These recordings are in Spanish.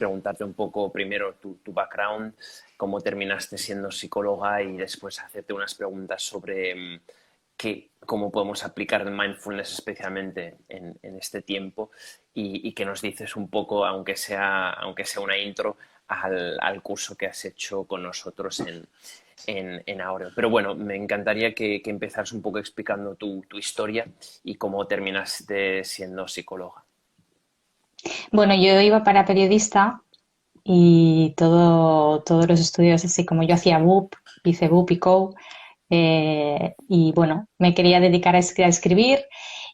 preguntarte un poco primero tu background, cómo terminaste siendo psicóloga y después hacerte unas preguntas sobre cómo podemos aplicar el mindfulness especialmente en este tiempo y que nos dices un poco, aunque sea una intro, al curso que has hecho con nosotros en Aureo. Pero bueno, me encantaría que empezaras un poco explicando tu historia y cómo terminaste siendo psicóloga. Bueno, yo iba para periodista y todos los estudios, así como yo hacía BUP, hice BUP y COU, y bueno, me quería dedicar a escribir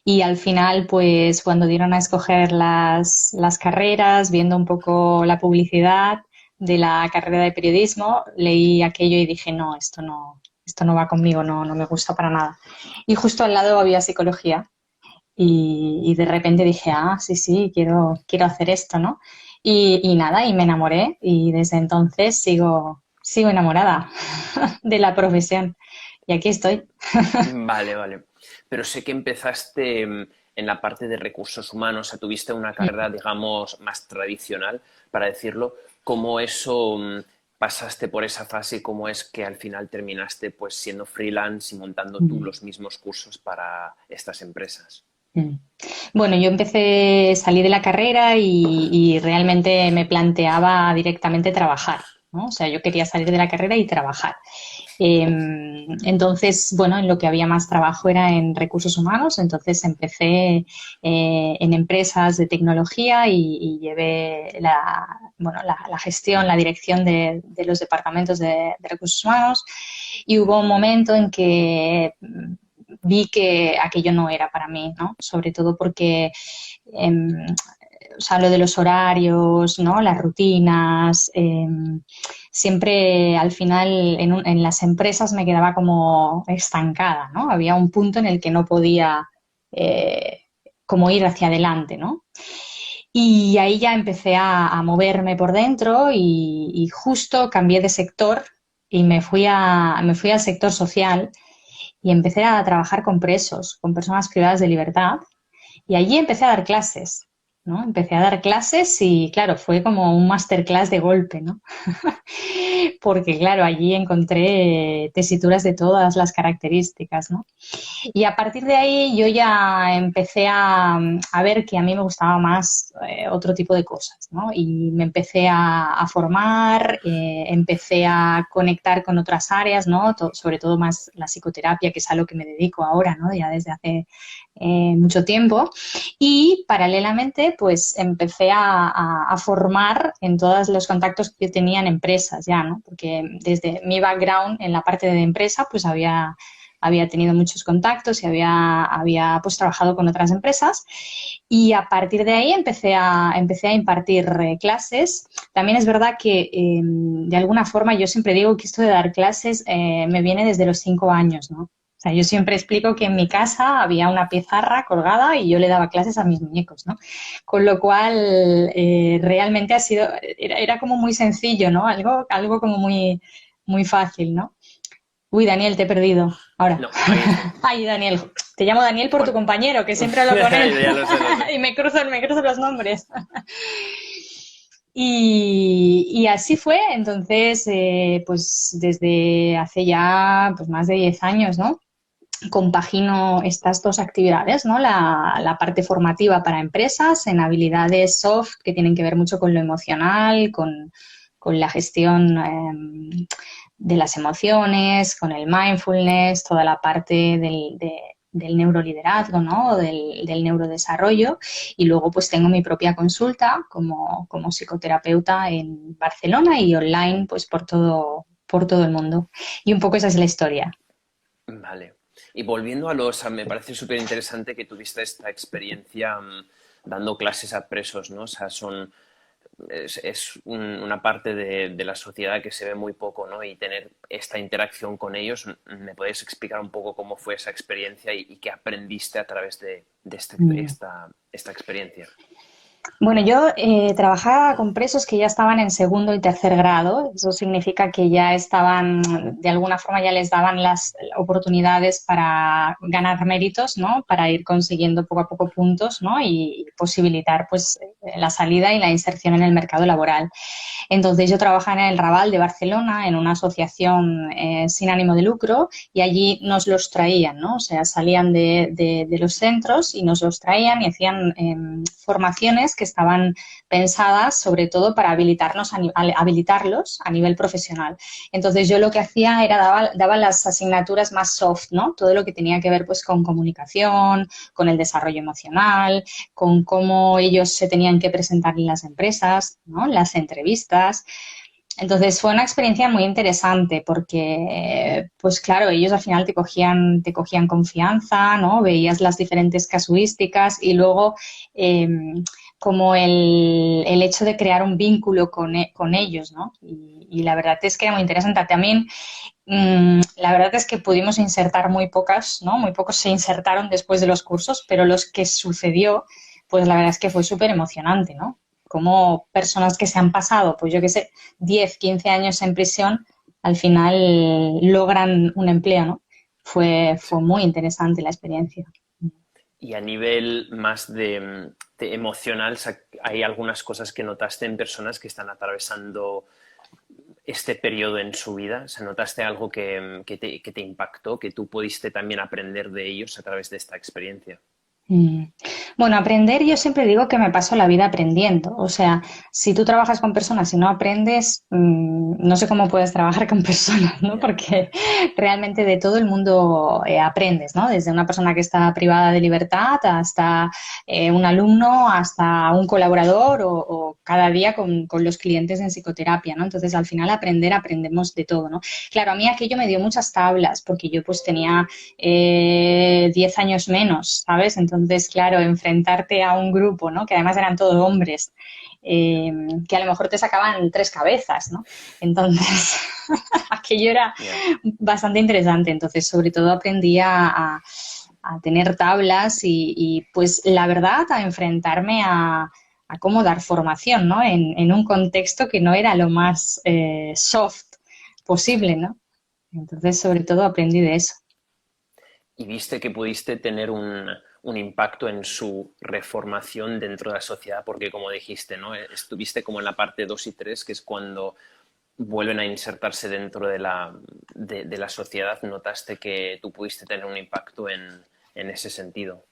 y al final, pues cuando dieron a escoger las carreras, viendo un poco la publicidad de la carrera de periodismo, leí aquello y dije, no, esto no va conmigo, no me gusta para nada. Y justo al lado había psicología. Y de repente dije, ah, sí, sí, quiero hacer esto, ¿no? Y nada, y me enamoré y desde entonces sigo enamorada de la profesión. Y aquí estoy. Vale, vale. Pero sé que empezaste en la parte de recursos humanos, o sea, tuviste una carrera, digamos, más tradicional, para decirlo. ¿Cómo eso pasaste por esa fase y cómo es que al final terminaste pues siendo freelance y montando tú Mm. los mismos cursos para estas empresas? Mm. Bueno, yo salí de la carrera y realmente me planteaba directamente trabajar, ¿no? O sea, yo quería salir de la carrera y trabajar. Entonces, bueno, en lo que había más trabajo era en recursos humanos, entonces empecé en empresas de tecnología y llevé bueno, la gestión, la dirección de los departamentos de recursos humanos y hubo un momento en que vi que aquello no era para mí, ¿no? Sobre todo porque o sea, lo de los horarios, ¿no? Las rutinas, siempre al final en las empresas me quedaba como estancada, ¿no? Había un punto en el que no podía eh, como ir hacia adelante, ¿no? Y ahí ya empecé a moverme por dentro y justo cambié de sector y me fui al sector social y empecé a trabajar con presos, con personas privadas de libertad y allí empecé a dar clases, ¿no? Empecé a dar clases y, claro, fue como un masterclass de golpe, ¿no? Porque, claro, allí encontré tesituras de todas las características, ¿no? Y a partir de ahí yo ya empecé a ver que a mí me gustaba más otro tipo de cosas, ¿no? Y me empecé a formar, empecé a conectar con otras áreas, ¿no? Sobre todo más la psicoterapia, que es a lo que me dedico ahora, ¿no? Ya desde hace mucho tiempo. Y paralelamente, pues empecé a formar en todos los contactos que yo tenía en empresas ya, ¿no? Porque desde mi background en la parte de empresa, pues había tenido muchos contactos y había pues trabajado con otras empresas y a partir de ahí empecé a impartir clases. También es verdad que de alguna forma yo siempre digo que esto de dar clases me viene desde los 5 años, ¿no? O sea, yo siempre explico que en mi casa había una pizarra colgada y yo le daba clases a mis muñecos, ¿no? Con lo cual, realmente era como muy sencillo, ¿no? Algo como muy fácil, ¿no? Uy, Daniel, te he perdido. Ahora. No, aquí estoy. Ay, Daniel. Te llamo Daniel por tu Bueno, compañero, que siempre hablo con él. ya lo sé, lo sé. Y me cruzo los nombres. Y así fue. Entonces, pues desde hace ya pues, más de 10 años, ¿no? Compagino estas dos actividades, ¿no? La parte formativa para empresas en habilidades soft que tienen que ver mucho con lo emocional, con la gestión de las emociones, con el mindfulness, toda la parte del neuroliderazgo, ¿no? Del neurodesarrollo. Y luego pues tengo mi propia consulta como psicoterapeuta en Barcelona y online pues por todo el mundo. Y un poco esa es la historia. Vale. Y volviendo me parece súper interesante que tuviste esta experiencia dando clases a presos, ¿no? O sea, una parte de la sociedad que se ve muy poco, ¿no? Y tener esta interacción con ellos, ¿me puedes explicar un poco cómo fue esa experiencia y qué aprendiste a través de Mm. esta experiencia? Bueno, yo trabajaba con presos que ya estaban en segundo y tercer grado. Eso significa que ya estaban, de alguna forma ya les daban las oportunidades para ganar méritos, ¿no? Para ir consiguiendo poco a poco puntos, ¿no? Y posibilitar, pues, la salida y la inserción en el mercado laboral. Entonces yo trabajaba en el Raval de Barcelona, en una asociación sin ánimo de lucro, y allí nos los traían, ¿no? O sea, salían de los centros y nos los traían y hacían formaciones que estaban pensadas sobre todo para habilitarlos a nivel profesional. Entonces yo lo que hacía era daba las asignaturas más soft, ¿no? Todo lo que tenía que ver pues con comunicación, con el desarrollo emocional, con cómo ellos se tenían que presentar en las empresas, ¿no? Las entrevistas. Entonces fue una experiencia muy interesante porque, pues claro, ellos al final te cogían confianza, ¿no? Veías las diferentes casuísticas y luego eh, como el hecho de crear un vínculo con ellos, ¿no? Y la verdad es que era muy interesante. También la verdad es que pudimos insertar muy pocas, ¿no? Muy pocos se insertaron después de los cursos, pero los que sucedió, pues la verdad es que fue súper emocionante, ¿no? Como personas que se han pasado, pues yo qué sé, 10 15 años en prisión, al final logran un empleo, ¿no? Fue muy interesante la experiencia. Y a nivel más de emocional, ¿hay algunas cosas que notaste en personas que están atravesando este periodo en su vida? O sea, ¿notaste algo que te impactó, que tú pudiste también aprender de ellos a través de esta experiencia? Mm. Bueno, aprender, yo siempre digo que me paso la vida aprendiendo. O sea, si tú trabajas con personas y no aprendes, no sé cómo puedes trabajar con personas, ¿no? Ya. Porque realmente de todo el mundo aprendes, ¿no? Desde una persona que está privada de libertad hasta un alumno, hasta un colaborador o cada día con los clientes en psicoterapia, ¿no? Entonces, al final aprendemos de todo, ¿no? Claro, a mí aquello me dio muchas tablas porque yo pues tenía 10 años menos, ¿sabes? Entonces, claro, enfrentarte a un grupo, ¿no? Que además eran todos hombres, eh, que a lo mejor te sacaban tres cabezas, ¿no? Entonces, aquello era Ya. bastante interesante. Entonces, sobre todo aprendí a tener tablas pues la verdad, a enfrentarme a cómo dar formación, ¿no? En un contexto que no era lo más soft posible, ¿no? Entonces, sobre todo aprendí de eso. Y viste que pudiste tener un impacto en su reformación dentro de la sociedad, porque como dijiste, ¿no? Estuviste como en la parte 2 y 3, que es cuando vuelven a insertarse dentro de la sociedad. ¿Notaste que tú pudiste tener un impacto en ese sentido?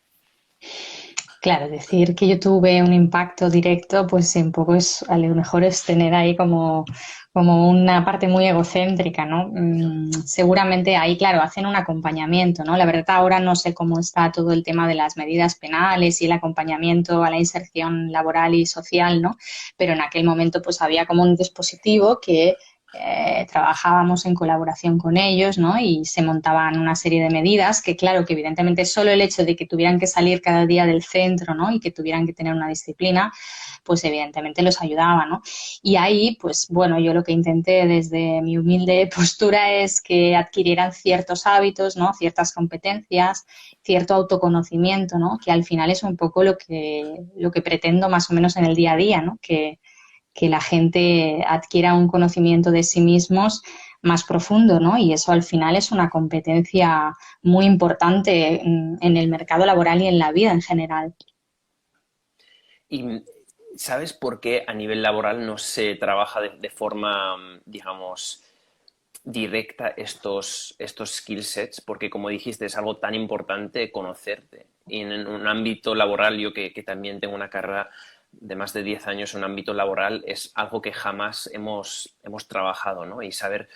Claro, decir que yo tuve un impacto directo, pues un poco es, a lo mejor es tener ahí como una parte muy egocéntrica, ¿no? Seguramente ahí, claro, hacen un acompañamiento, ¿no? La verdad ahora no sé cómo está todo el tema de las medidas penales y el acompañamiento a la inserción laboral y social, ¿no? Pero en aquel momento pues había como un dispositivo que trabajábamos en colaboración con ellos, ¿no? Y se montaban una serie de medidas que, claro, que evidentemente solo el hecho de que tuvieran que salir cada día del centro, ¿no? Y que tuvieran que tener una disciplina, pues evidentemente los ayudaba, ¿no? Y ahí, pues bueno, yo lo que intenté desde mi humilde postura es que adquirieran ciertos hábitos, ¿no? Ciertas competencias, cierto autoconocimiento, ¿no? Que al final es un poco lo que pretendo más o menos en el día a día, ¿no? Que la gente adquiera un conocimiento de sí mismos más profundo, ¿no? Y eso al final es una competencia muy importante en el mercado laboral y en la vida en general. ¿Y sabes por qué a nivel laboral no se trabaja de forma, digamos, directa estos skill sets? Porque como dijiste, es algo tan importante conocerte. Y en un ámbito laboral, yo que también tengo una carrera de más de 10 años en un ámbito laboral, es algo que jamás hemos trabajado, ¿no? Y saber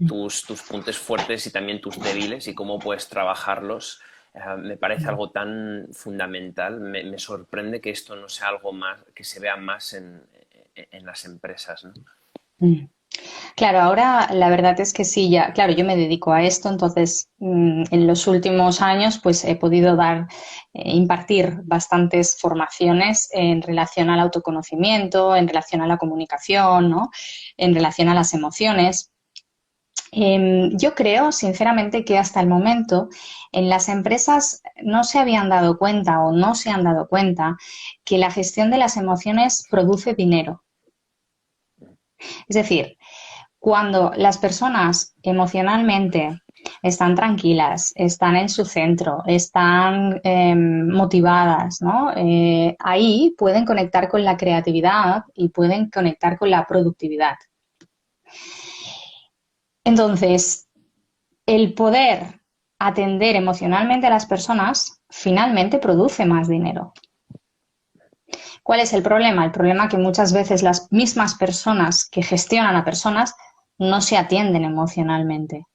tus puntos fuertes y también tus débiles y cómo puedes trabajarlos, me parece algo tan fundamental. Me sorprende que esto no sea algo más, que se vea más en las empresas, ¿no? Claro, ahora la verdad es que sí, ya, claro, yo me dedico a esto, entonces en los últimos años pues he podido impartir bastantes formaciones en relación al autoconocimiento, en relación a la comunicación, ¿no? En relación a las emociones. Yo creo, sinceramente, que hasta el momento en las empresas no se habían dado cuenta o no se han dado cuenta que la gestión de las emociones produce dinero. Es decir, cuando las personas emocionalmente están tranquilas, están en su centro, están motivadas, ¿no? Ahí pueden conectar con la creatividad y pueden conectar con la productividad. Entonces, el poder atender emocionalmente a las personas finalmente produce más dinero. ¿Cuál es el problema? El problema es que muchas veces las mismas personas que gestionan a personas no se atienden emocionalmente.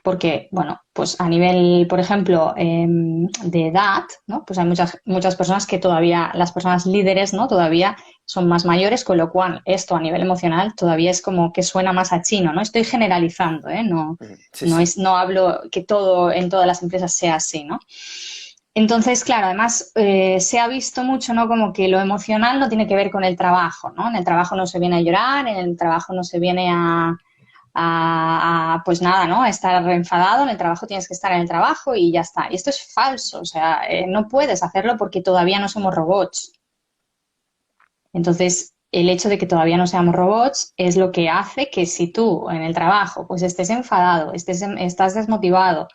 Porque, bueno, pues a nivel, por ejemplo, de edad, ¿no? Pues hay muchas personas que todavía, las personas líderes, ¿no? Todavía son más mayores, con lo cual esto a nivel emocional todavía es como que suena más a chino, ¿no? Estoy generalizando, ¿eh? No, Sí, sí. no hablo que todo en todas las empresas sea así, ¿no? Entonces, claro, además se ha visto mucho, ¿no? Como que lo emocional no tiene que ver con el trabajo, ¿no? En el trabajo no se viene a llorar, en el trabajo no se viene pues nada, ¿no? A estar enfadado, en el trabajo tienes que estar en el trabajo y ya está. Y esto es falso, o sea, no puedes hacerlo porque todavía no somos robots. Entonces, el hecho de que todavía no seamos robots es lo que hace que si tú en el trabajo pues estés enfadado, estás desmotivado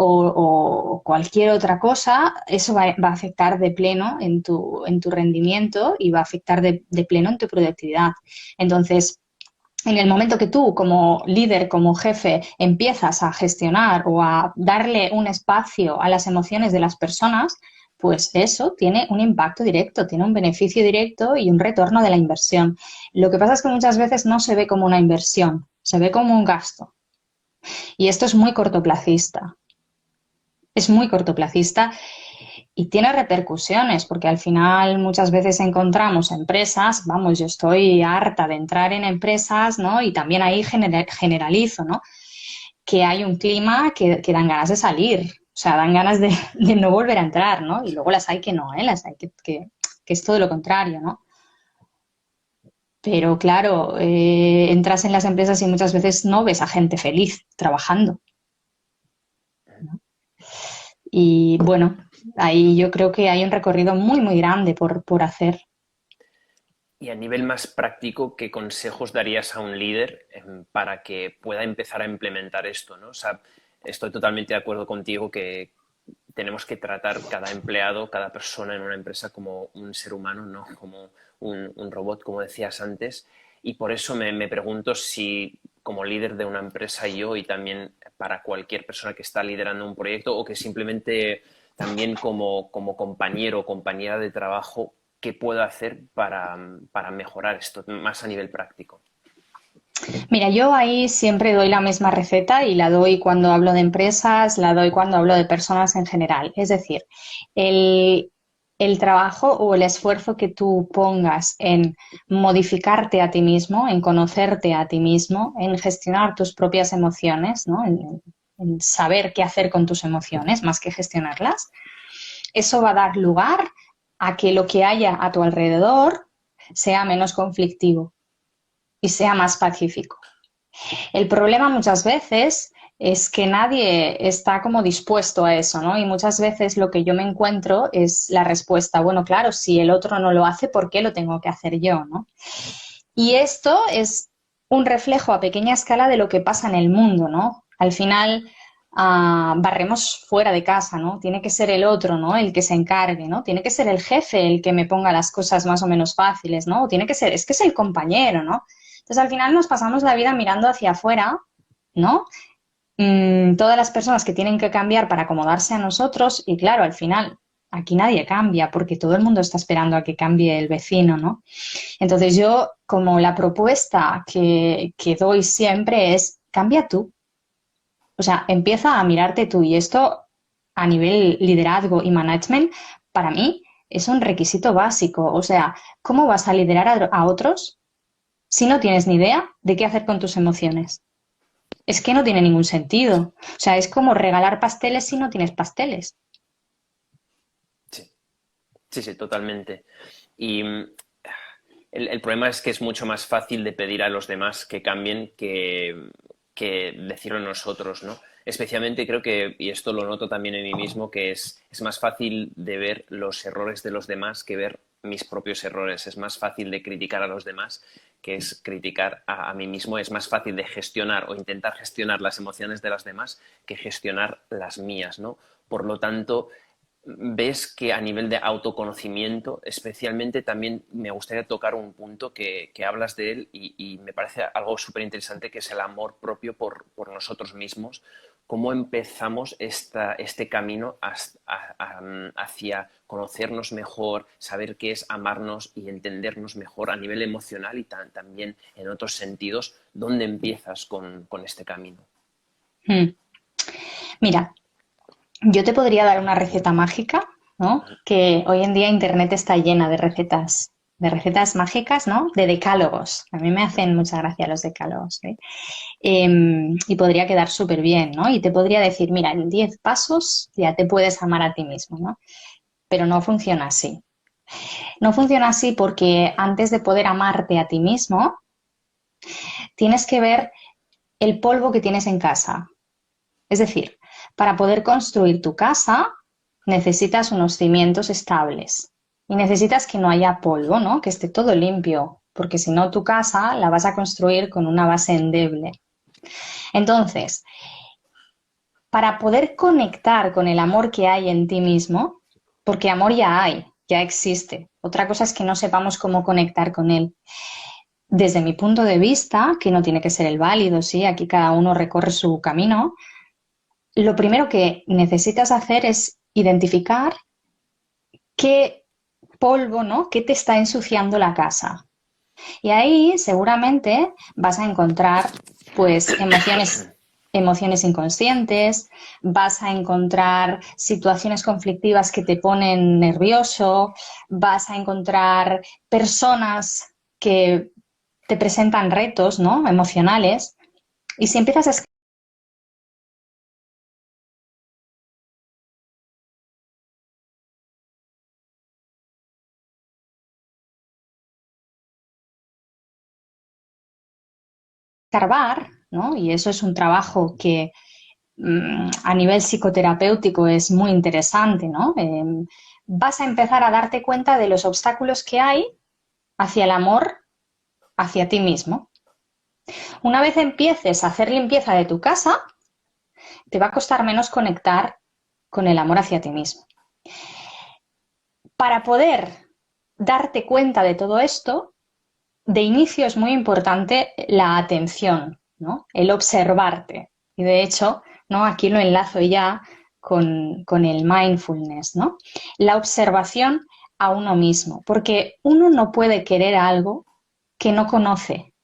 o cualquier otra cosa, eso va a afectar de pleno en tu rendimiento y va a afectar de pleno en tu productividad. Entonces, en el momento que tú como líder, como jefe, empiezas a gestionar o a darle un espacio a las emociones de las personas, pues eso tiene un impacto directo, tiene un beneficio directo y un retorno de la inversión. Lo que pasa es que muchas veces no se ve como una inversión, se ve como un gasto. Y esto es muy cortoplacista. Es muy cortoplacista y tiene repercusiones, porque al final muchas veces encontramos empresas, vamos, yo estoy harta de entrar en empresas, ¿no? Y también ahí generalizo, ¿no? Que hay un clima que dan ganas de salir, o sea, dan ganas de no volver a entrar, ¿no? Y luego las hay que no, ¿eh? Las hay que es todo lo contrario, ¿no? Pero claro, entras en las empresas y muchas veces no ves a gente feliz trabajando, ¿no? Y bueno, ahí yo creo que hay un recorrido muy, muy grande por hacer. Y a nivel más práctico, ¿qué consejos darías a un líder para que pueda empezar a implementar esto, ¿no? O sea, estoy totalmente de acuerdo contigo que tenemos que tratar cada empleado, cada persona en una empresa como un ser humano, no como un robot, como decías antes. Y por eso me pregunto si como líder de una empresa yo y también para cualquier persona que está liderando un proyecto o que simplemente también como compañero o compañera de trabajo, ¿qué puedo hacer para mejorar esto más a nivel práctico? Mira, yo ahí siempre doy la misma receta y la doy cuando hablo de empresas, la doy cuando hablo de personas en general. Es decir, el, el trabajo o el esfuerzo que tú pongas en modificarte a ti mismo, en conocerte a ti mismo, en gestionar tus propias emociones, ¿no? En saber qué hacer con tus emociones más que gestionarlas, eso va a dar lugar a que lo que haya a tu alrededor sea menos conflictivo y sea más pacífico. El problema muchas veces es que nadie está como dispuesto a eso, ¿no? Y muchas veces lo que yo me encuentro es la respuesta, bueno, claro, si el otro no lo hace, ¿por qué lo tengo que hacer yo, ¿no? Y esto es un reflejo a pequeña escala de lo que pasa en el mundo, ¿no? Al final barremos fuera de casa, ¿no? Tiene que ser el otro, ¿no? El que se encargue, ¿no? Tiene que ser el jefe el que me ponga las cosas más o menos fáciles, ¿no? O tiene que ser, es que es el compañero, ¿no? Entonces al final nos pasamos la vida mirando hacia afuera, ¿no? Todas las personas que tienen que cambiar para acomodarse a nosotros y claro, al final aquí nadie cambia porque todo el mundo está esperando a que cambie el vecino, ¿no? Entonces yo como la propuesta que doy siempre es cambia tú, o sea, empieza a mirarte tú y esto a nivel liderazgo y management para mí es un requisito básico, o sea, ¿cómo vas a liderar a otros si no tienes ni idea de qué hacer con tus emociones? Es que no tiene ningún sentido. O sea, es como regalar pasteles si no tienes pasteles. Sí, sí, sí, totalmente. Y el problema es que es mucho más fácil de pedir a los demás que cambien que decirlo nosotros, ¿no? Especialmente creo que, y esto lo noto también en mí mismo, que es más fácil de ver los errores de los demás que ver mis propios errores. Es más fácil de criticar a los demás que es criticar a mí mismo. Es más fácil de gestionar o intentar gestionar las emociones de las demás que gestionar las mías, ¿no? Por lo tanto, ves que a nivel de autoconocimiento, especialmente también me gustaría tocar un punto que hablas de él y me parece algo súper interesante, que es el amor propio por nosotros mismos. ¿Cómo empezamos este camino hacia conocernos mejor, saber qué es amarnos y entendernos mejor a nivel emocional y también en otros sentidos? ¿Dónde empiezas con este camino? Mm. Mira, yo te podría dar una receta mágica, ¿no? Que hoy en día Internet está llena de recetas mágicas, ¿no? De decálogos. A mí me hacen mucha gracia los decálogos, ¿eh? Y podría quedar súper bien, ¿no? Y te podría decir, mira, en 10 pasos ya te puedes amar a ti mismo, ¿no? Pero no funciona así. No funciona así porque antes de poder amarte a ti mismo, tienes que ver el polvo que tienes en casa. Es decir, para poder construir tu casa, necesitas unos cimientos estables y necesitas que no haya polvo, ¿no? Que esté todo limpio, porque si no tu casa la vas a construir con una base endeble. Entonces, para poder conectar con el amor que hay en ti mismo, porque amor ya hay, ya existe. Otra cosa es que no sepamos cómo conectar con él. Desde mi punto de vista, que no tiene que ser el válido, sí, aquí cada uno recorre su camino, lo primero que necesitas hacer es identificar qué polvo, ¿no? ¿Qué te está ensuciando la casa? Y ahí seguramente vas a encontrar pues emociones inconscientes, vas a encontrar situaciones conflictivas que te ponen nervioso, vas a encontrar personas que te presentan retos, ¿no? Emocionales. Y si empiezas a escarbar, ¿no? Y eso es un trabajo que a nivel psicoterapéutico es muy interesante, ¿no? Vas a empezar a darte cuenta de los obstáculos que hay hacia el amor, hacia ti mismo. Una vez empieces a hacer limpieza de tu casa, te va a costar menos conectar con el amor hacia ti mismo. Para poder darte cuenta de todo esto, de inicio es muy importante la atención, ¿no? El observarte. Y de hecho, ¿no? Aquí lo enlazo ya con el mindfulness, ¿no? La observación a uno mismo, porque uno no puede querer algo que no conoce.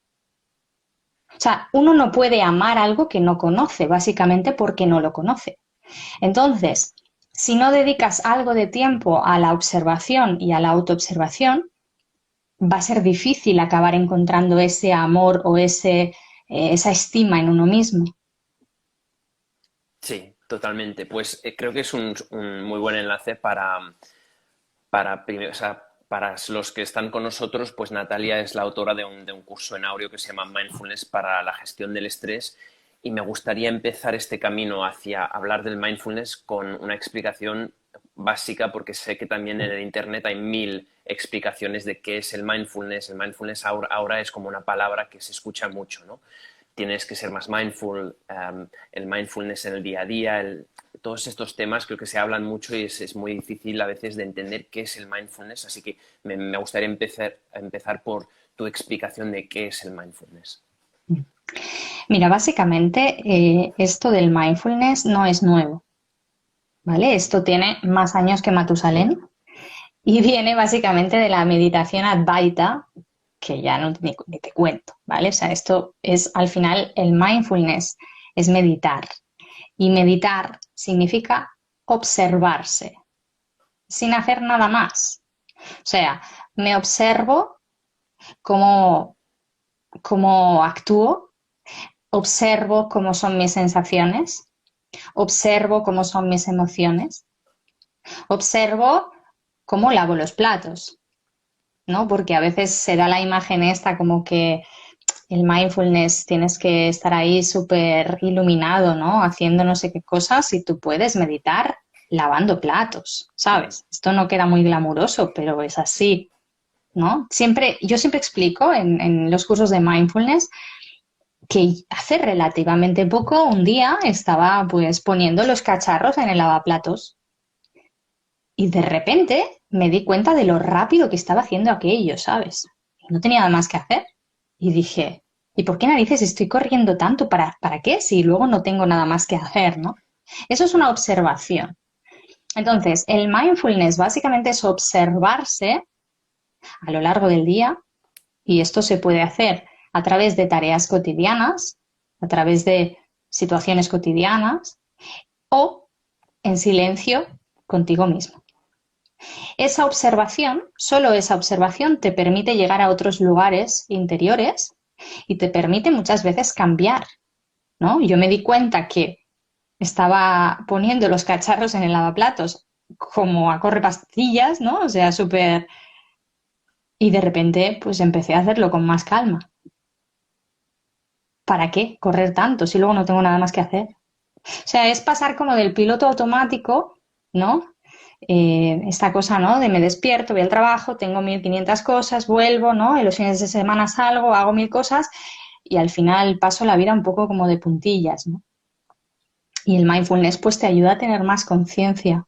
O sea, uno no puede amar algo que no conoce, básicamente porque no lo conoce. Entonces, si no dedicas algo de tiempo a la observación y a la autoobservación, va a ser difícil acabar encontrando ese amor o esa estima en uno mismo. Sí, totalmente. Pues creo que es un muy buen enlace o sea, para los que están con nosotros, pues Natalia es la autora de un curso en Aureo que se llama Mindfulness para la gestión del estrés y me gustaría empezar este camino hacia hablar del mindfulness con una explicación básica porque sé que también en el Internet hay mil explicaciones de qué es el mindfulness. El mindfulness ahora es como una palabra que se escucha mucho, ¿no? Tienes que ser más mindful, el mindfulness en el día a día, todos estos temas creo que se hablan mucho y es muy difícil a veces de entender qué es el mindfulness, así que me gustaría empezar por tu explicación de qué es el mindfulness. Mira, básicamente esto del mindfulness no es nuevo, ¿vale? Esto tiene más años que Matusalén y viene básicamente de la meditación Advaita, que ya no ni te cuento, ¿vale? O sea, esto es al final el mindfulness, es meditar. Y meditar significa observarse, sin hacer nada más. O sea, me observo cómo, cómo actúo, observo cómo son mis sensaciones, observo cómo son mis emociones, observo cómo lavo los platos. ¿no? Porque a veces se da la imagen esta como que el mindfulness tienes que estar ahí súper iluminado, ¿no? Haciendo no sé qué cosas y tú puedes meditar lavando platos, ¿sabes? Esto no queda muy glamuroso, pero es así, ¿no? Yo siempre explico en los cursos de mindfulness que hace relativamente poco, un día, estaba pues poniendo los cacharros en el lavaplatos y de repente me di cuenta de lo rápido que estaba haciendo aquello, ¿sabes? No tenía nada más que hacer. Y dije, ¿y por qué narices estoy corriendo tanto? ¿Para qué? Si luego no tengo nada más que hacer, ¿no? Eso es una observación. Entonces, el mindfulness básicamente es observarse a lo largo del día y esto se puede hacer a través de tareas cotidianas, a través de situaciones cotidianas o en silencio contigo mismo. Esa observación, solo esa observación te permite llegar a otros lugares interiores y te permite muchas veces cambiar, ¿no? Yo me di cuenta que estaba poniendo los cacharros en el lavaplatos como a correpastillas, ¿no? O sea, súper... Y de repente, pues empecé a hacerlo con más calma. ¿Para qué correr tanto si luego no tengo nada más que hacer? O sea, es pasar como del piloto automático, ¿no? Esta cosa, ¿no? De me despierto, voy al trabajo, tengo 1500 cosas, vuelvo, ¿no? Y los fines de semana salgo, hago 1000 cosas y al final paso la vida un poco como de puntillas, ¿no? Y el mindfulness pues te ayuda a tener más conciencia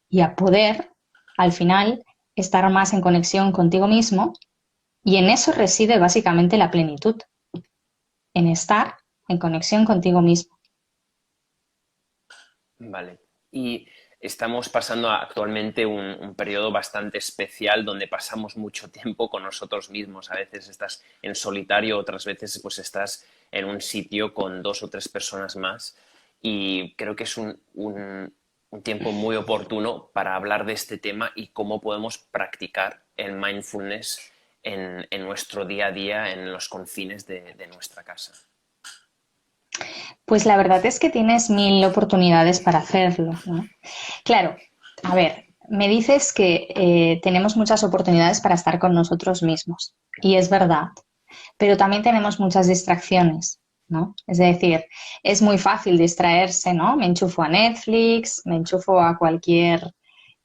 y a poder, al final, estar más en conexión contigo mismo y en eso reside básicamente la plenitud, en estar en conexión contigo mismo. Vale. Y estamos pasando actualmente un periodo bastante especial donde pasamos mucho tiempo con nosotros mismos. A veces estás en solitario, otras veces pues estás en un sitio con 2 o 3 personas más. Y creo que es un tiempo muy oportuno para hablar de este tema y cómo podemos practicar el mindfulness en nuestro día a día, en los confines de nuestra casa. Pues la verdad es que tienes 1000 oportunidades para hacerlo, ¿no? Claro, a ver, me dices que tenemos muchas oportunidades para estar con nosotros mismos, y es verdad, pero también tenemos muchas distracciones, ¿no? Es decir, es muy fácil distraerse, ¿no? Me enchufo a Netflix, me enchufo a cualquier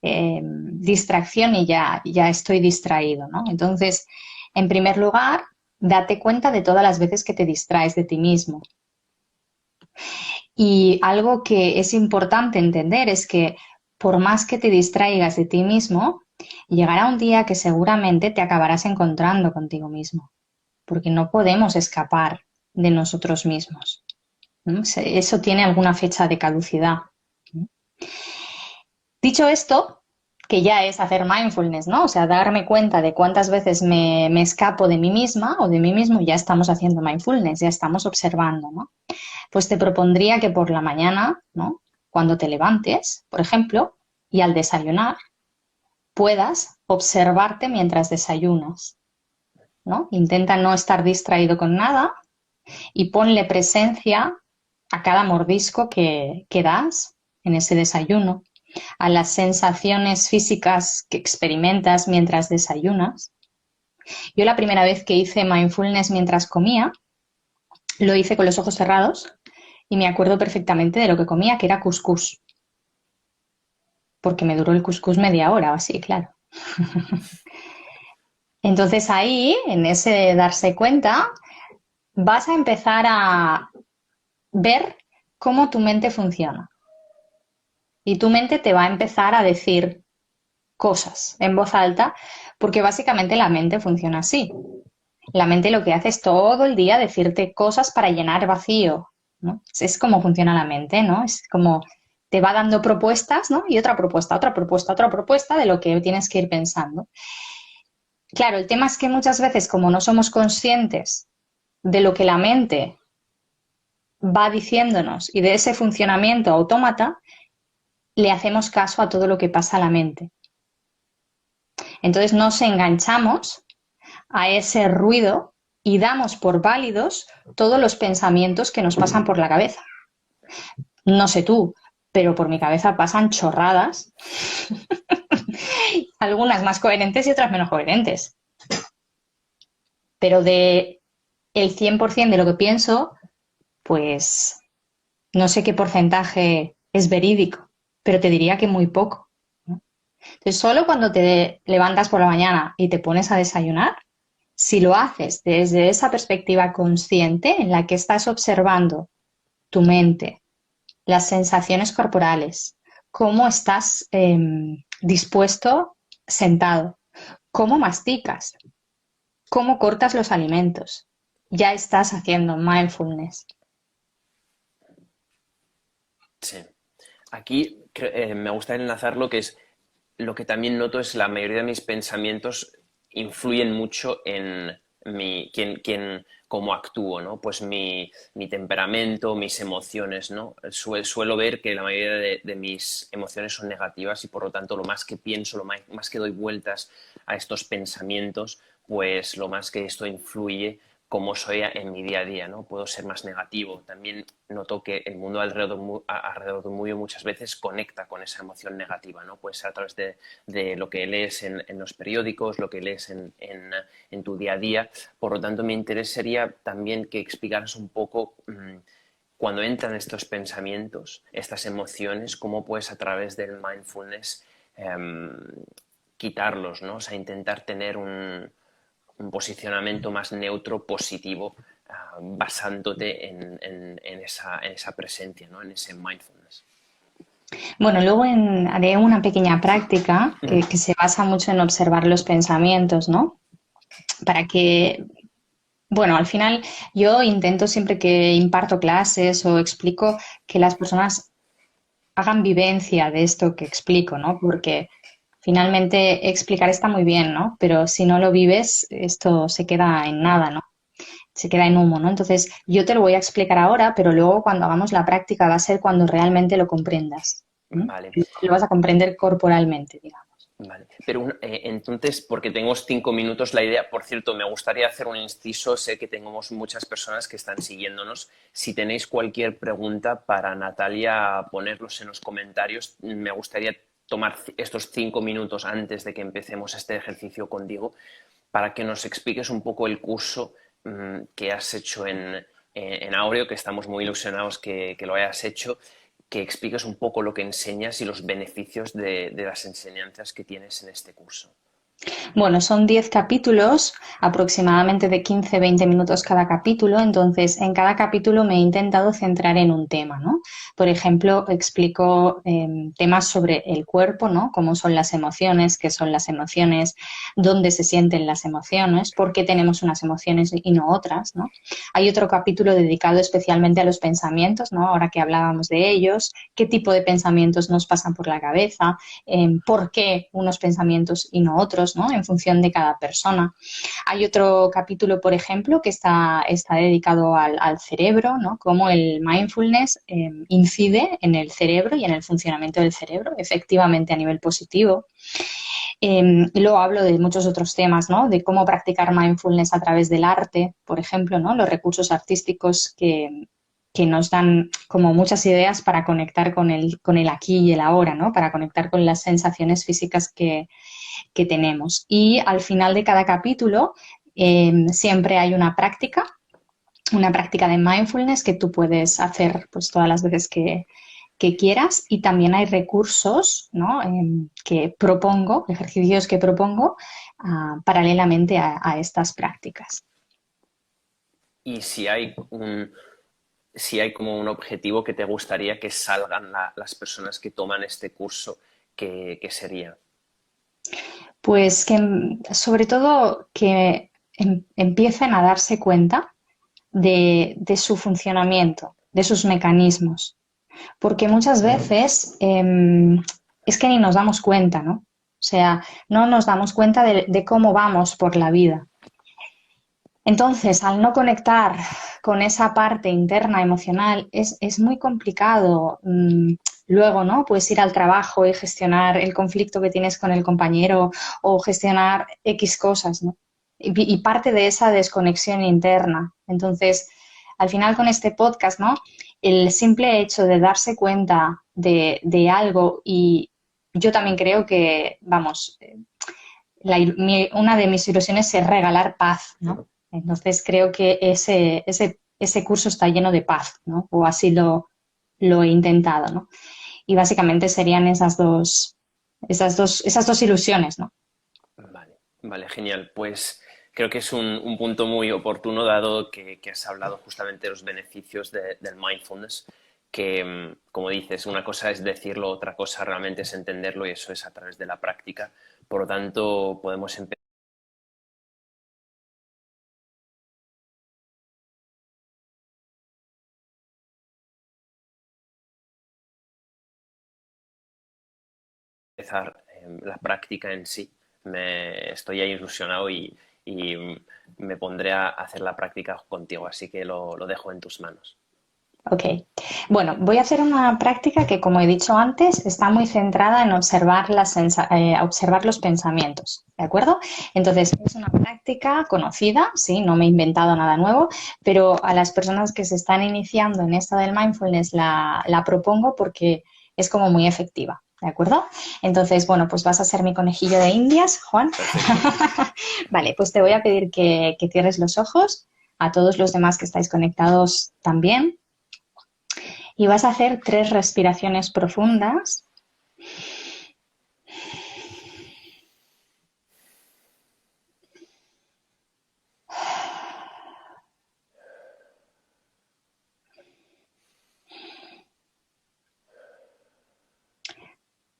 distracción y ya estoy distraído, ¿no? Entonces, en primer lugar, date cuenta de todas las veces que te distraes de ti mismo. Y algo que es importante entender es que por más que te distraigas de ti mismo, llegará un día que seguramente te acabarás encontrando contigo mismo, porque no podemos escapar de nosotros mismos, ¿no? Eso tiene alguna fecha de caducidad. Dicho esto, que ya es hacer mindfulness, ¿no? O sea, darme cuenta de cuántas veces me escapo de mí misma o de mí mismo, ya estamos haciendo mindfulness, ya estamos observando, ¿no? Pues te propondría que por la mañana, ¿no? Cuando te levantes, por ejemplo, y al desayunar, puedas observarte mientras desayunas, ¿no? Intenta no estar distraído con nada y ponle presencia a cada mordisco que das en ese desayuno, a las sensaciones físicas que experimentas mientras desayunas. Yo la primera vez que hice mindfulness mientras comía, lo hice con los ojos cerrados y me acuerdo perfectamente de lo que comía, que era cuscús, porque me duró el cuscús media hora o así, claro. Entonces ahí, en ese darse cuenta, vas a empezar a ver cómo tu mente funciona. Y tu mente te va a empezar a decir cosas en voz alta, porque básicamente la mente funciona así. La mente lo que hace es todo el día decirte cosas para llenar vacío, ¿no? Es como funciona la mente, ¿no? Es como te va dando propuestas, ¿no? Y otra propuesta, otra propuesta, otra propuesta de lo que tienes que ir pensando. Claro, el tema es que muchas veces, como no somos conscientes de lo que la mente va diciéndonos y de ese funcionamiento autómata, le hacemos caso a todo lo que pasa a la mente. Entonces nos enganchamos a ese ruido y damos por válidos todos los pensamientos que nos pasan por la cabeza. No sé tú, pero por mi cabeza pasan chorradas, algunas más coherentes y otras menos coherentes. pero de el 100% de lo que pienso, pues no sé qué porcentaje es verídico, pero te diría que muy poco, ¿no? Entonces, solo cuando te levantas por la mañana y te pones a desayunar, si lo haces desde esa perspectiva consciente en la que estás observando tu mente, las sensaciones corporales, cómo estás dispuesto sentado, cómo masticas, cómo cortas los alimentos, ya estás haciendo mindfulness. Sí. Aquí me gusta enlazar lo que es, lo que también noto es la mayoría de mis pensamientos influyen mucho en cómo actúo, ¿no? Pues mi temperamento, mis emociones, ¿no? Suelo ver que la mayoría de mis emociones son negativas y por lo tanto lo más que pienso, más que doy vueltas a estos pensamientos, pues lo más que esto influye cómo soy en mi día a día, ¿no? Puedo ser más negativo. También noto que el mundo alrededor de muchas veces conecta con esa emoción negativa, ¿no? Puede ser a través de lo que lees en los periódicos, lo que lees en tu día a día. Por lo tanto, mi interés sería también que explicaras un poco cuando entran estos pensamientos, estas emociones, cómo puedes a través del mindfulness quitarlos, ¿no? O sea, intentar tener un posicionamiento más neutro, positivo, basándote en esa presencia, ¿no? En ese mindfulness. Bueno, luego haré una pequeña práctica que se basa mucho en observar los pensamientos, ¿no? Para que, bueno, al final yo intento siempre que imparto clases o explico que las personas hagan vivencia de esto que explico, ¿no? Porque finalmente explicar está muy bien, ¿no? Pero si no lo vives, esto se queda en nada, ¿no? Se queda en humo, ¿no? Entonces, yo te lo voy a explicar ahora, pero luego cuando hagamos la práctica va a ser cuando realmente lo comprendas. ¿M? Vale. Lo vas a comprender corporalmente, digamos. Vale, pero entonces, porque tengo 5 minutos, la idea, por cierto, me gustaría hacer un inciso, sé que tenemos muchas personas que están siguiéndonos. Si tenéis cualquier pregunta para Natalia, ponerlos en los comentarios. Me gustaría tomar estos 5 minutos antes de que empecemos este ejercicio contigo para que nos expliques un poco el curso que has hecho en Aureo, que estamos muy ilusionados que lo hayas hecho, que expliques un poco lo que enseñas y los beneficios de las enseñanzas que tienes en este curso. Bueno, son 10 capítulos, aproximadamente de 15-20 minutos cada capítulo, entonces en cada capítulo me he intentado centrar en un tema, ¿no? Por ejemplo, explico temas sobre el cuerpo, ¿no? Cómo son las emociones, qué son las emociones, dónde se sienten las emociones, por qué tenemos unas emociones y no otras, ¿no? Hay otro capítulo dedicado especialmente a los pensamientos, ¿no? Ahora que hablábamos de ellos, qué tipo de pensamientos nos pasan por la cabeza, por qué unos pensamientos y no otros, ¿no? En función de cada persona. Hay otro capítulo, por ejemplo, que está dedicado al cerebro, ¿no? Cómo el mindfulness incide en el cerebro y en el funcionamiento del cerebro, efectivamente a nivel positivo. Y luego hablo de muchos otros temas, ¿no? De cómo practicar mindfulness a través del arte, por ejemplo, ¿no? Los recursos artísticos que nos dan como muchas ideas para conectar con el aquí y el ahora, ¿no? Para conectar con las sensaciones físicas que tenemos. Y al final de cada capítulo siempre hay una práctica de mindfulness que tú puedes hacer pues todas las veces que quieras, y también hay recursos, ¿no? Que propongo, ejercicios que propongo paralelamente a estas prácticas. Y si hay como un objetivo que te gustaría que salgan las personas que toman este curso, ¿qué sería? Pues que sobre todo que empiecen a darse cuenta de su funcionamiento, de sus mecanismos, porque muchas veces es que ni nos damos cuenta, ¿no? O sea, no nos damos cuenta de cómo vamos por la vida. Entonces, al no conectar con esa parte interna emocional, es muy complicado luego, ¿no? Puedes ir al trabajo y gestionar el conflicto que tienes con el compañero o gestionar X cosas, ¿no? Y parte de esa desconexión interna. Entonces, al final con este podcast, ¿no? El simple hecho de darse cuenta de algo, y yo también creo que, vamos, una de mis ilusiones es regalar paz, ¿no? Entonces creo que ese curso está lleno de paz, ¿no? O así lo he intentado, ¿no? Y básicamente serían esas dos ilusiones, ¿no? Vale, vale, genial. Pues creo que es un punto muy oportuno dado que has hablado justamente de los beneficios del mindfulness, que como dices, una cosa es decirlo, otra cosa realmente es entenderlo y eso es a través de la práctica. Por lo tanto, podemos empezar la práctica en sí. Estoy ahí ilusionado y me pondré a hacer la práctica contigo, así que lo dejo en tus manos. Ok. Bueno, voy a hacer una práctica que, como he dicho antes, está muy centrada en observar, observar los pensamientos, ¿de acuerdo? Entonces, es una práctica conocida, sí, no me he inventado nada nuevo, pero a las personas que se están iniciando en esta del mindfulness la propongo porque es como muy efectiva, ¿de acuerdo? Entonces, bueno, pues vas a ser mi conejillo de Indias, Juan. Perfecto. Vale, pues te voy a pedir que cierres los ojos, a todos los demás que estáis conectados también. Y vas a hacer 3 respiraciones profundas.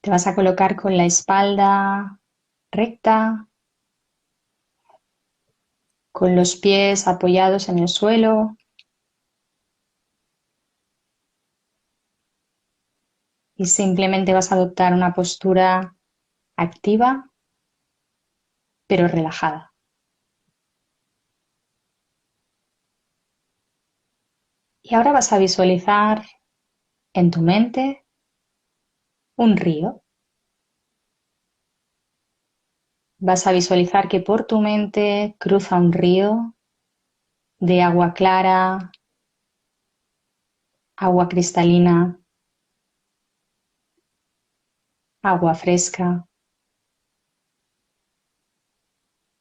Te vas a colocar con la espalda recta, con los pies apoyados en el suelo y simplemente vas a adoptar una postura activa pero relajada. Y ahora vas a visualizar en tu mente un río. Vas a visualizar que por tu mente cruza un río de agua clara, agua cristalina, agua fresca.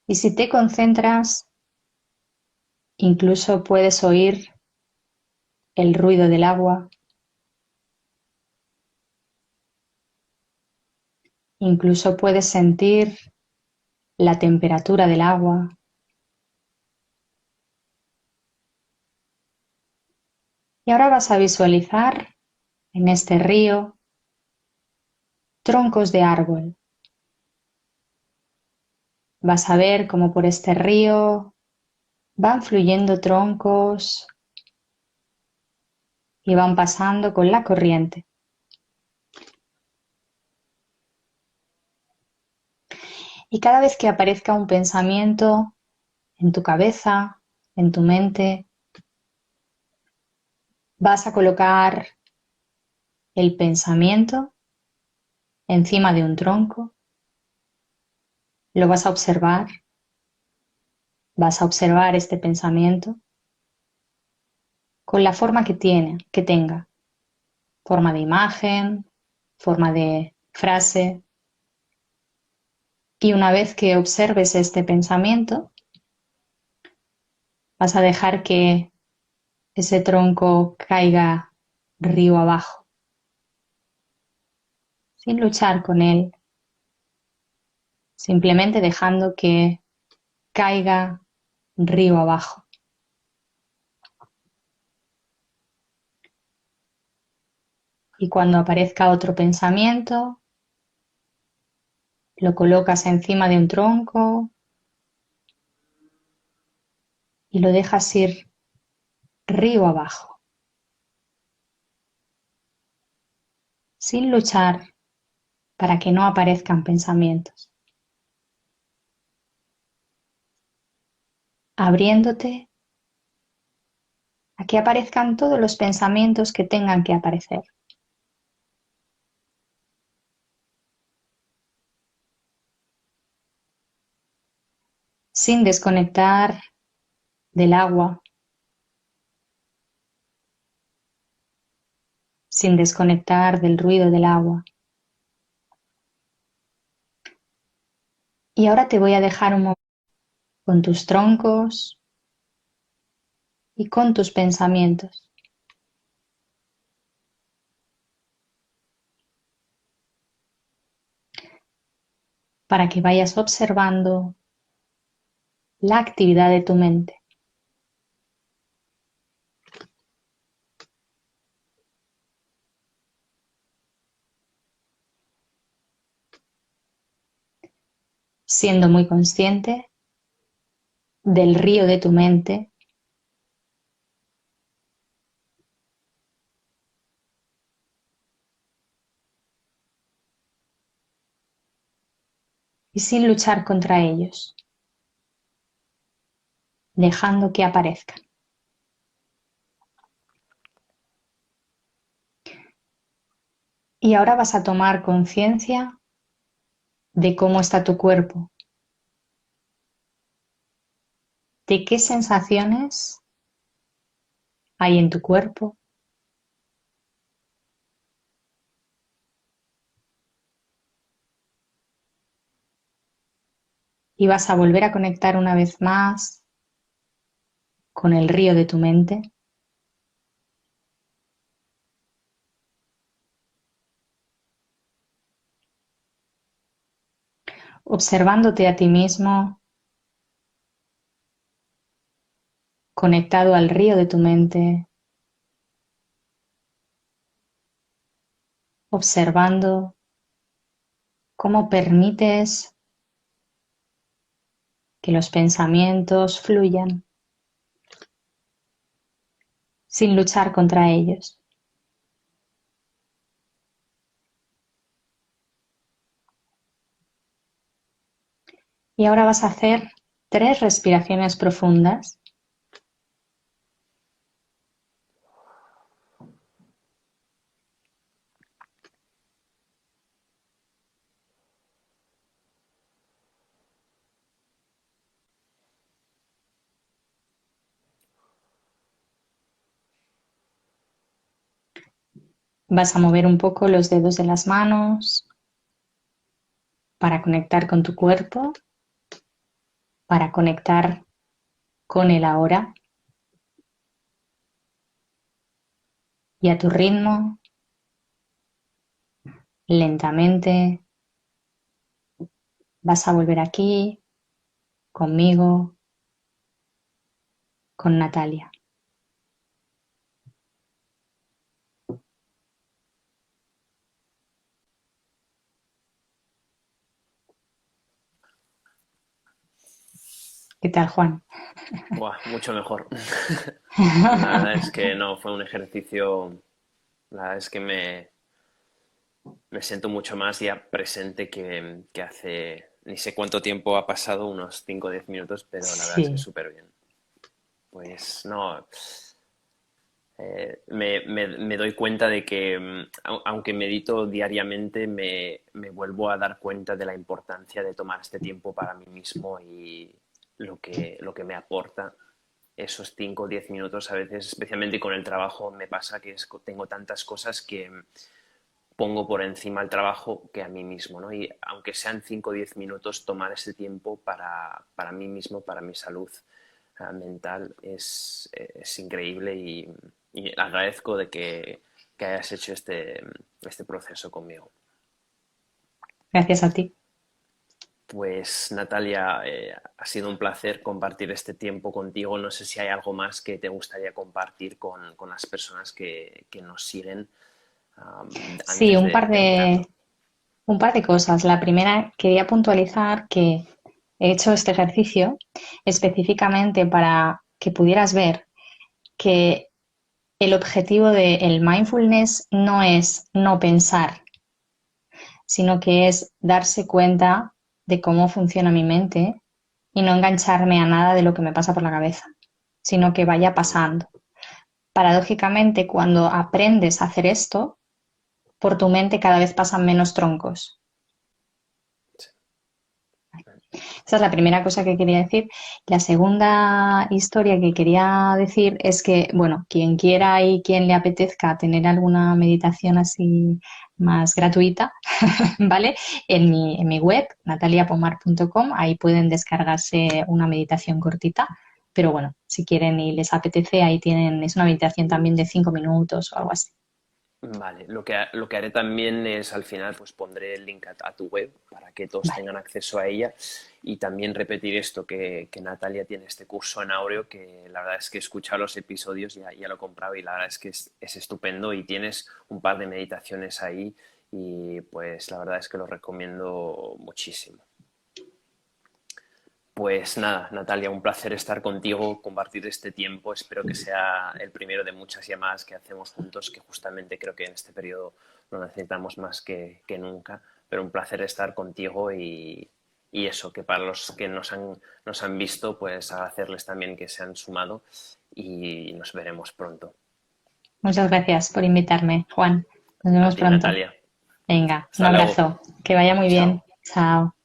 Y si te concentras, incluso puedes oír el ruido del agua, incluso puedes sentir la temperatura del agua. Y ahora vas a visualizar en este río troncos de árbol. Vas a ver cómo por este río van fluyendo troncos y van pasando con la corriente. Y cada vez que aparezca un pensamiento en tu cabeza, en tu mente, vas a colocar el pensamiento encima de un tronco, lo vas a observar este pensamiento con la forma que tenga, forma de imagen, forma de frase. Y una vez que observes este pensamiento, vas a dejar que ese tronco caiga río abajo, sin luchar con él, simplemente dejando que caiga río abajo. Y cuando aparezca otro pensamiento, lo colocas encima de un tronco y lo dejas ir río abajo, sin luchar para que no aparezcan pensamientos, abriéndote a que aparezcan todos los pensamientos que tengan que aparecer. Sin desconectar del agua, sin desconectar del ruido del agua. Y ahora te voy a dejar un momento con tus troncos, y con tus pensamientos. Para que vayas observando la actividad de tu mente. Siendo muy consciente del río de tu mente y sin luchar contra ellos, dejando que aparezcan. Y ahora vas a tomar conciencia de cómo está tu cuerpo, de qué sensaciones hay en tu cuerpo. Y vas a volver a conectar una vez más con el río de tu mente, observándote a ti mismo, conectado al río de tu mente, observando cómo permites que los pensamientos fluyan sin luchar contra ellos. Y ahora vas a hacer 3 respiraciones profundas. Vas a mover un poco los dedos de las manos para conectar con tu cuerpo, para conectar con el ahora y a tu ritmo, lentamente vas a volver aquí conmigo, con Natalia. ¿Qué tal, Juan? Buah, mucho mejor. La verdad es que no, fue un ejercicio, la verdad es que me siento mucho más ya presente que hace, ni sé cuánto tiempo ha pasado, unos 5 o 10 minutos, pero la verdad es que Sí, súper bien. Pues no, me doy cuenta de que aunque medito diariamente, me vuelvo a dar cuenta de la importancia de tomar este tiempo para mí mismo y lo que me aporta esos 5 o 10 minutos a veces, especialmente con el trabajo, me pasa que tengo tantas cosas que pongo por encima el trabajo que a mí mismo, ¿no? Y aunque sean 5 o 10 minutos, tomar ese tiempo para mí mismo, para mi salud mental, es increíble y agradezco de que hayas hecho este proceso conmigo. gracias a ti. Pues Natalia, ha sido un placer compartir este tiempo contigo. No sé si hay algo más que te gustaría compartir con las personas que nos siguen Sí, antes de terminar. un par de cosas. La primera, quería puntualizar que he hecho este ejercicio específicamente para que pudieras ver que el objetivo del mindfulness no es no pensar, sino que es darse cuenta de cómo funciona mi mente y no engancharme a nada de lo que me pasa por la cabeza, sino que vaya pasando. Paradójicamente, cuando aprendes a hacer esto, por tu mente cada vez pasan menos troncos. Esa es la primera cosa que quería decir. La segunda historia que quería decir es que, bueno, quien quiera y quien le apetezca tener alguna meditación así más gratuita, ¿vale? En mi web, nataliapomar.com, ahí pueden descargarse una meditación cortita pero bueno, si quieren y les apetece, ahí tienen, es una meditación también de 5 minutos o algo así. Vale, lo que haré también es al final, pues pondré el link a tu web para que todos Vale, tengan acceso a ella y también repetir esto, que Natalia tiene este curso en Aureo, que la verdad es que he escuchado los episodios, ya lo he comprado y la verdad es que es estupendo y tienes un par de meditaciones ahí y pues la verdad es que lo recomiendo muchísimo. Pues nada, Natalia, un placer estar contigo, compartir este tiempo. Espero que sea el primero de muchas llamadas que hacemos juntos, que justamente creo que en este periodo lo necesitamos más que nunca. Pero un placer estar contigo y eso, que para los que nos han visto, pues agradecerles también que se han sumado y nos veremos pronto. muchas gracias por invitarme, Juan. Nos A vemos ti, pronto. Natalia. Venga, un Hasta luego. abrazo. Que vaya muy bien. Chao. Chao.